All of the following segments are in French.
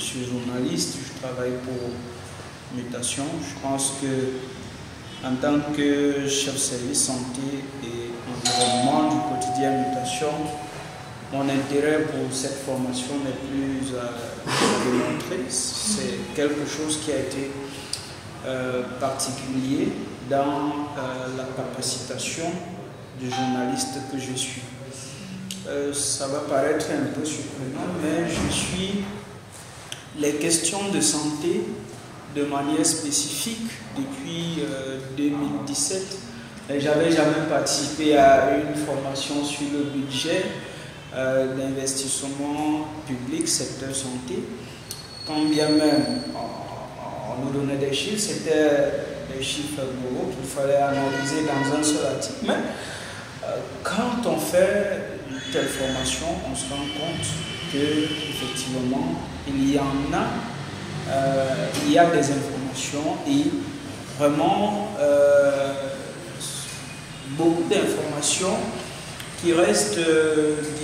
suis journaliste, je travaille pour Mutation. Je pense que en tant que chef service santé et environnement du quotidien Mutation, mon intérêt pour cette formation n'est plus à démontrer. C'est quelque chose qui a été particulier dans la capacitation du journaliste que je suis. Ça va paraître un peu surprenant, mais je suis les questions de santé de manière spécifique depuis 2017. J'avais jamais participé à une formation sur le budget d'investissement public secteur santé. Quand bien même on nous donnait des chiffres, c'était des chiffres gros qu'il fallait analyser dans un seul article. Mais quand on fait une telle formation, on se rend compte qu'effectivement, il y a des informations et vraiment beaucoup d'informations qui restent,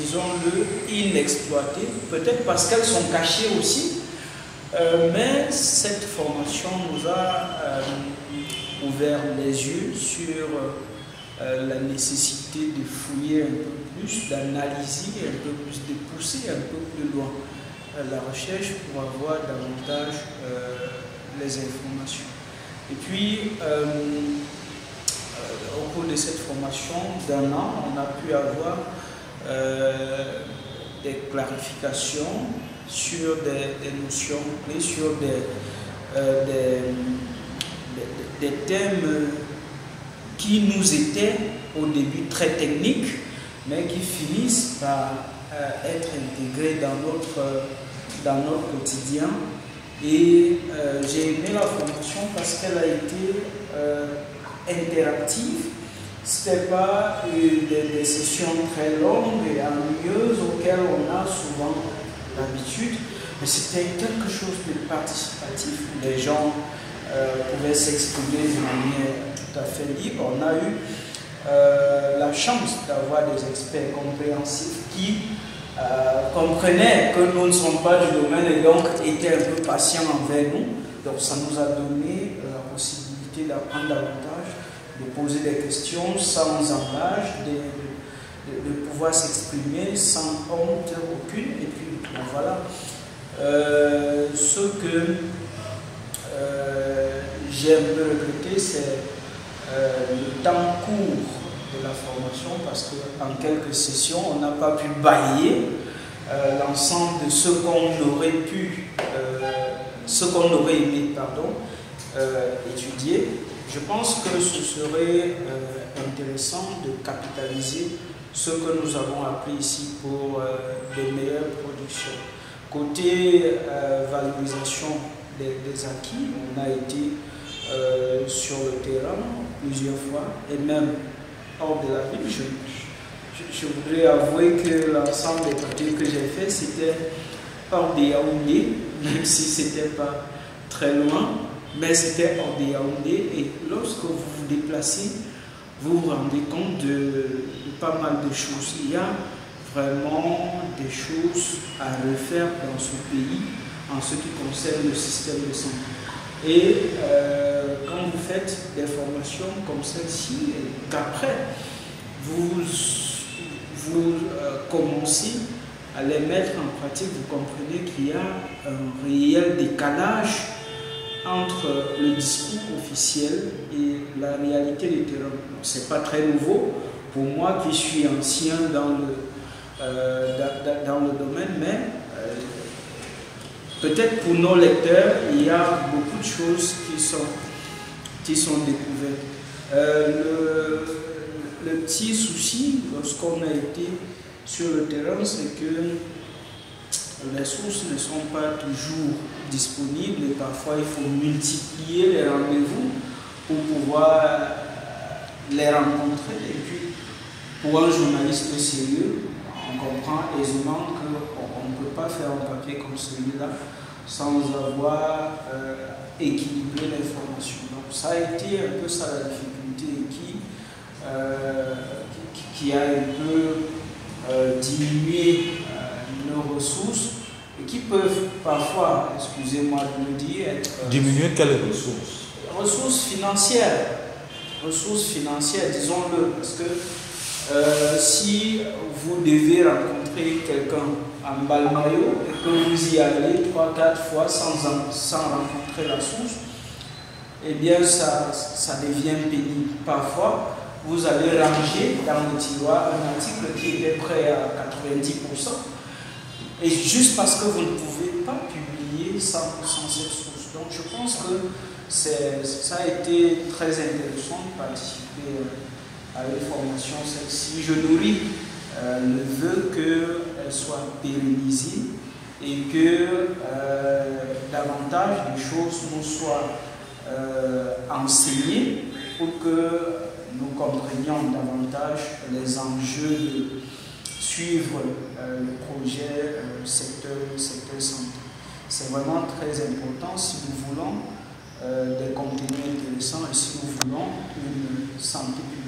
disons-le, inexploitées, peut-être parce qu'elles sont cachées aussi, mais cette formation nous a ouvert les yeux sur la nécessité de fouiller un peu plus, d'analyser un peu plus, de pousser un peu plus loin la recherche pour avoir davantage les informations. Et puis, au cours de cette formation d'un an, on a pu avoir des clarifications sur des notions clés, sur des thèmes qui nous étaient au début très techniques, mais qui finissent par être intégrés dans notre quotidien. Et j'ai aimé la formation parce qu'elle a été interactive. Ce n'était pas des sessions très longues et ennuyeuses auxquelles on a souvent l'habitude, mais c'était quelque chose de participatif. Les gens pouvaient s'exprimer de manière tout à fait libre. On a eu la chance d'avoir des experts compréhensifs qui comprenaient que nous ne sommes pas du domaine et donc étaient un peu patients envers nous. Donc ça nous a donné la possibilité d'apprendre davantage, de poser des questions sans embâche, de pouvoir s'exprimer sans honte aucune. Et puis bon, voilà. Ce que j'ai un peu regretté, c'est le temps court de la formation, parce qu'en quelques sessions, on n'a pas pu balayer l'ensemble de ce qu'on aurait aimé étudier. Je pense que ce serait intéressant de capitaliser ce que nous avons appris ici pour de meilleures productions. Côté valorisation des acquis, on a été sur le terrain plusieurs fois et même hors de la ville. Je voudrais avouer que l'ensemble des papiers que j'ai fait, c'était hors de Yaoundé, même si ce n'était pas très loin, mais c'était hors de Yaoundé. Et lorsque vous vous déplacez, vous vous rendez compte de pas mal de choses. Il y a vraiment des choses à refaire dans ce pays en ce qui concerne le système de santé. Et quand vous faites des formations comme celle-ci, et qu'après vous commencez à les mettre en pratique, vous comprenez qu'il y a un réel décalage entre le discours officiel et la réalité du terrain. Ce n'est pas très nouveau pour moi qui suis ancien dans le domaine, mais peut-être pour nos lecteurs, il y a beaucoup de choses qui sont découvertes. Le petit souci, lorsqu'on a été sur le terrain, c'est que les sources ne sont pas toujours disponibles et parfois il faut multiplier les rendez-vous pour pouvoir les rencontrer. Et puis, pour un journaliste sérieux, on comprend aisément qu'on ne peut pas faire un papier comme celui-là sans avoir équilibré l'information. Donc ça a été un peu ça la difficulté qui a un peu diminué nos ressources et qui peuvent parfois, excusez-moi de le dire, être... Diminuer quelles ressources? Ressources financières, disons-le, parce que si vous devez rencontrer quelqu'un en Balmayo et que vous y allez 3-4 fois sans rencontrer la source, eh bien ça devient pénible. Parfois, vous allez ranger dans le tiroir un article qui était prêt à 90%, et juste parce que vous ne pouvez pas publier 100% cette source. Donc je pense que ça a été très intéressant de participer à une formation celle-ci. Je nourris le vœu qu'elle soit pérennisée et que davantage de choses nous soient enseignées pour que nous comprenions davantage les enjeux de suivre le projet secteur santé. C'est vraiment très important si nous voulons des contenus intéressants et si nous voulons une santé publique